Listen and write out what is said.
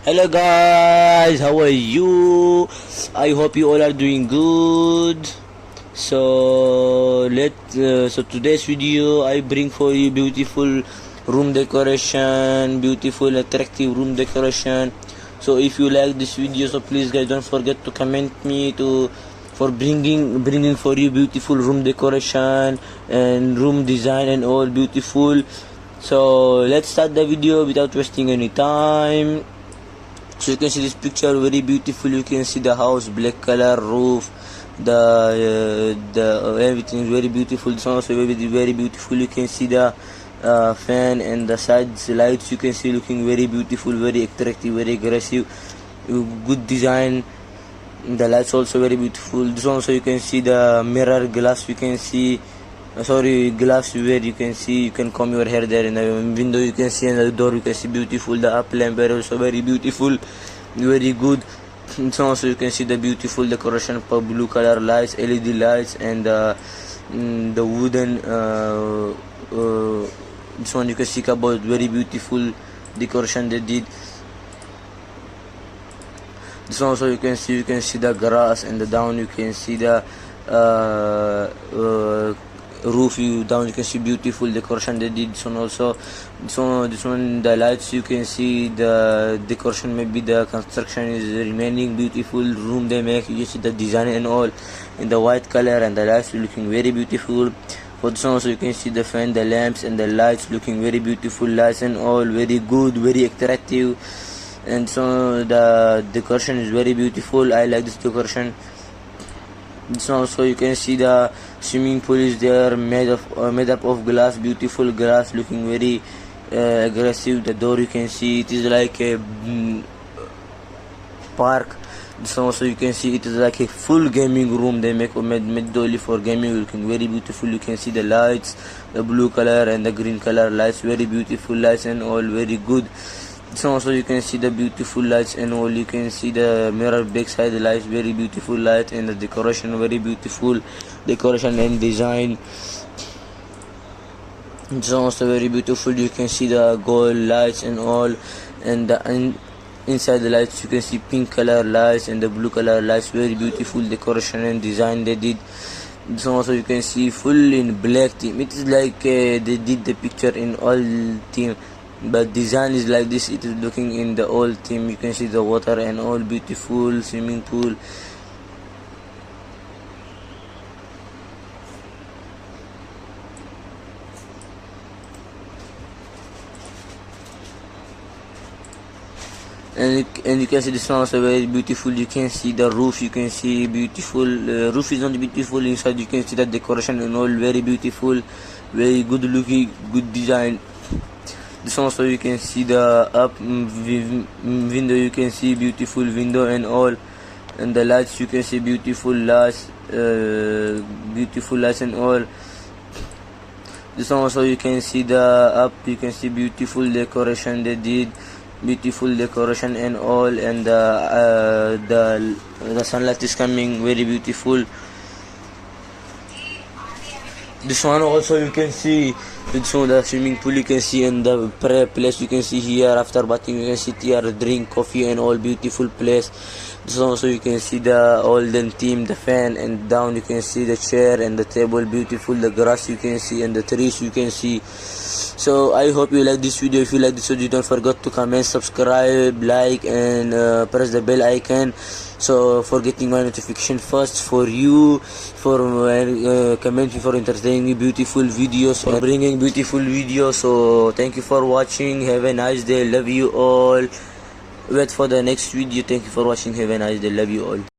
Hello guys, how are you? I hope you all are doing good. So today's video I bring for you beautiful room decoration, beautiful attractive room decoration. So if you like this video, so please guys don't forget to comment me for bringing for you beautiful room decoration and room design and all beautiful. So let's start the video without wasting any time. So you can see this picture very beautiful. You can see the house, black color roof, the everything is very beautiful. This one also very beautiful. You can see the fan and the sides lights. You can see looking very beautiful, very attractive, very aggressive, good design. The lights also very beautiful. This one also you can see the mirror glass. You can see glass where you can comb your hair there. In the window you can see, and the door you can see beautiful. The up lamp also very beautiful, very good. So also you can see the beautiful decoration for blue color lights, LED lights, and the wooden this one you can see about very beautiful decoration they did. This one also you can see the grass, and the down you can see the roof. Down you can see beautiful decoration they did. This one also, this one the lights you can see the decoration, maybe the construction is remaining beautiful room they make. You see the design and all in the white color, and the lights looking very beautiful. For this one also you can see the fan, the lamps, and the lights looking very beautiful. Lights and all very good, very attractive, and so the decoration is very beautiful. I like this decoration. This one also you can see the swimming pool is there, made up of glass, beautiful glass, looking very aggressive. The door you can see it is like a park. This one also you can see it is like a full gaming room. They made only for gaming, looking very beautiful. You can see the lights, the blue color and the green color lights, very beautiful lights and all very good. So also you can see the beautiful lights and all. You can see the mirror backside lights, very beautiful light, and the decoration very beautiful decoration and design. It's also very beautiful. You can see the gold lights and all, and inside the lights you can see pink color lights and the blue color lights, very beautiful decoration and design they did. This one also you can see full in black theme. It is like they did the picture in all theme, but design is like this. It is looking in the old theme. You can see the water and all beautiful swimming pool. And you can see this one also very beautiful. You can see the roof. You can see beautiful roof is not beautiful. Inside you can see the decoration and all very beautiful, very good looking, good design. This one also you can see the up window. You can see beautiful window and all, and the lights you can see beautiful lights, and all. This one also you can see the up. You can see beautiful decoration they did, beautiful decoration and all, and the sunlight is coming very beautiful. This one also you can see the swimming pool. You can see, and the prayer place you can see here. After bathing you can sit here, drink coffee and all, beautiful place. This one also you can see the olden theme, the fan, and down you can see the chair and the table, beautiful. The grass you can see, and the trees you can see. So I hope you like this video. If you like this video, don't forget to comment, subscribe, like, and press the bell icon, so for getting my notification first for you, for commenting, for entertaining beautiful videos, for bringing beautiful videos. So thank you for watching. Have a nice day. Love you all. Wait for the next video. Thank you for watching. Have a nice day. Love you all.